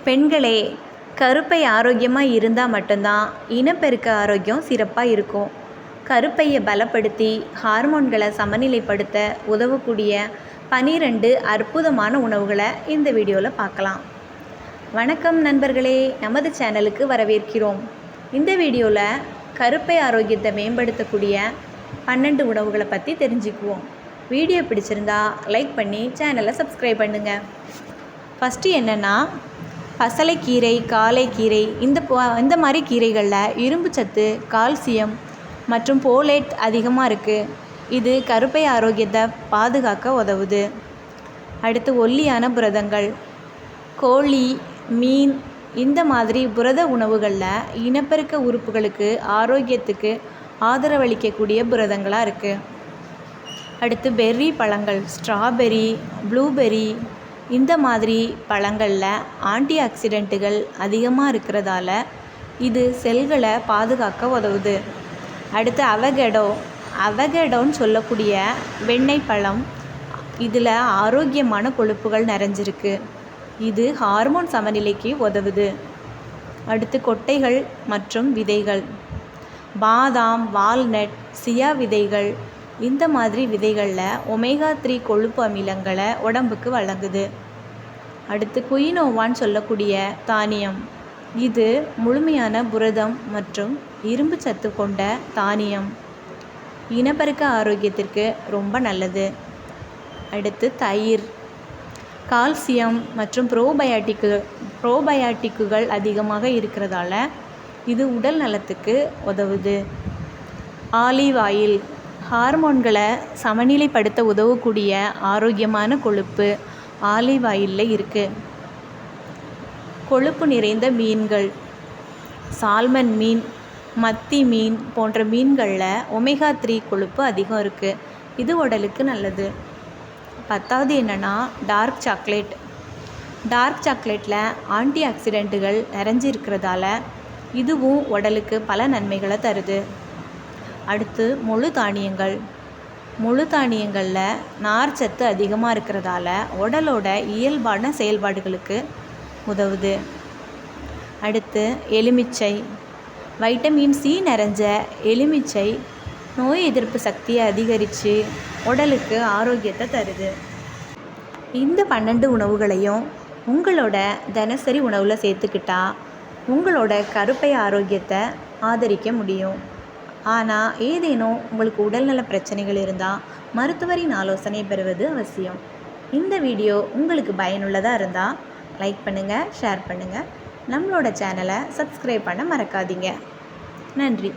பெண்களே, கருப்பை ஆரோக்கியமாக இருந்தால் மட்டும்தான் இனப்பெருக்க ஆரோக்கியம் சிறப்பாக இருக்கும். கருப்பையை பலப்படுத்தி ஹார்மோன்களை சமநிலைப்படுத்த உதவக்கூடிய 12 அற்புதமான உணவுகளை இந்த வீடியோவில் பார்க்கலாம். வணக்கம் நண்பர்களே, நமது சேனலுக்கு வரவேற்கிறோம். இந்த வீடியோவில் கருப்பை ஆரோக்கியத்தை மேம்படுத்தக்கூடிய 12 உணவுகளை பற்றி தெரிஞ்சுக்குவோம். வீடியோ பிடிச்சிருந்தா லைக் பண்ணி சேனலை சப்ஸ்கிரைப் பண்ணுங்கள். ஃபஸ்ட்டு என்னென்னா, பசலைக்கீரை, காளைக்கீரை, இந்த மாதிரி கீரைகளில் இரும்பு சத்து, கால்சியம் மற்றும் போலேட் அதிகமாக இருக்குது. இது கருப்பை ஆரோக்கியத்தை பாதுகாக்க உதவுது. அடுத்து ஒல்லியான புரதங்கள், கோழி, மீன், இந்த மாதிரி புரத உணவுகளில் இனப்பெருக்க உறுப்புகளுக்கு ஆரோக்கியத்துக்கு ஆதரவளிக்கக்கூடிய புரதங்களாக இருக்குது. அடுத்து பெர்ரி பழங்கள், ஸ்ட்ராபெர்ரி, ப்ளூபெர்ரி, இந்த மாதிரி பழங்களில் ஆன்டி ஆக்சிடென்ட்டுகள் அதிகமாக இருக்கிறதால இது செல்களை பாதுகாக்க உதவுது. அடுத்து அவகேடோன்னு சொல்லக்கூடிய வெண்ணெய் பழம், இதில் ஆரோக்கியமான கொழுப்புகள் நிறைஞ்சிருக்கு. இது ஹார்மோன் சமநிலைக்கு உதவுது. அடுத்து கொட்டைகள் மற்றும் விதைகள், பாதாம், வால்நட், சியா விதைகள், இந்த மாதிரி விதைகளில் ஒமேகா 3 கொழுப்பு அமிலங்களை உடம்புக்கு வழங்குது. அடுத்து குயினோவான்னு சொல்லக்கூடிய தானியம், இது முழுமையான புரதம் மற்றும் இரும்பு சத்து கொண்ட தானியம், இனப்பெருக்க ஆரோக்கியத்திற்கு ரொம்ப நல்லது. அடுத்து தயிர், கால்சியம் மற்றும் ப்ரோபயாட்டிக்குகள் அதிகமாக இருக்கிறதால இது உடல் நலத்துக்கு உதவுது. ஆலிவ் ஆயில், ஹார்மோன்களை சமநிலைப்படுத்த உதவக்கூடிய ஆரோக்கியமான கொழுப்பு ஆலிவ் ஆயிலில் இருக்குது. கொழுப்பு நிறைந்த மீன்கள், சால்மன் மீன், மத்தி மீன் போன்ற மீன்களில் ஒமேகா 3 கொழுப்பு அதிகம் இருக்குது. இது உடலுக்கு நல்லது. 10வது என்னென்னா, டார்க் சாக்லேட்டில் ஆன்டி ஆக்சிடென்ட்டுகள் நிறைஞ்சிருக்கிறதால இதுவும் உடலுக்கு பல நன்மைகளை தருது. அடுத்து முழு தானியங்களில் நார்ச்சத்து அதிகமாக இருக்கிறதால உடலோட இயல்பான செயல்பாடுகளுக்கு உதவுது. அடுத்து எலுமிச்சை, வைட்டமின் சி நிறைஞ்ச எலுமிச்சை நோய் எதிர்ப்பு சக்தியை அதிகரித்து உடலுக்கு ஆரோக்கியத்தை தருது. இந்த 12 உணவுகளையும் உங்களோட தினசரி உணவில் சேர்த்துக்கிட்டா உங்களோட கருப்பை ஆரோக்கியத்தை ஆதரிக்க முடியும். ஆனால் ஏதேனும் உங்களுக்கு உடல்நல பிரச்சனைகள் இருந்தால் மருத்துவரின் ஆலோசனை பெறுவது அவசியம். இந்த வீடியோ உங்களுக்கு பயனுள்ளதாக இருந்தால் லைக் பண்ணுங்கள், ஷேர் பண்ணுங்கள். நம்மளோட சேனலை சப்ஸ்கிரைப் பண்ண மறக்காதீங்க. நன்றி.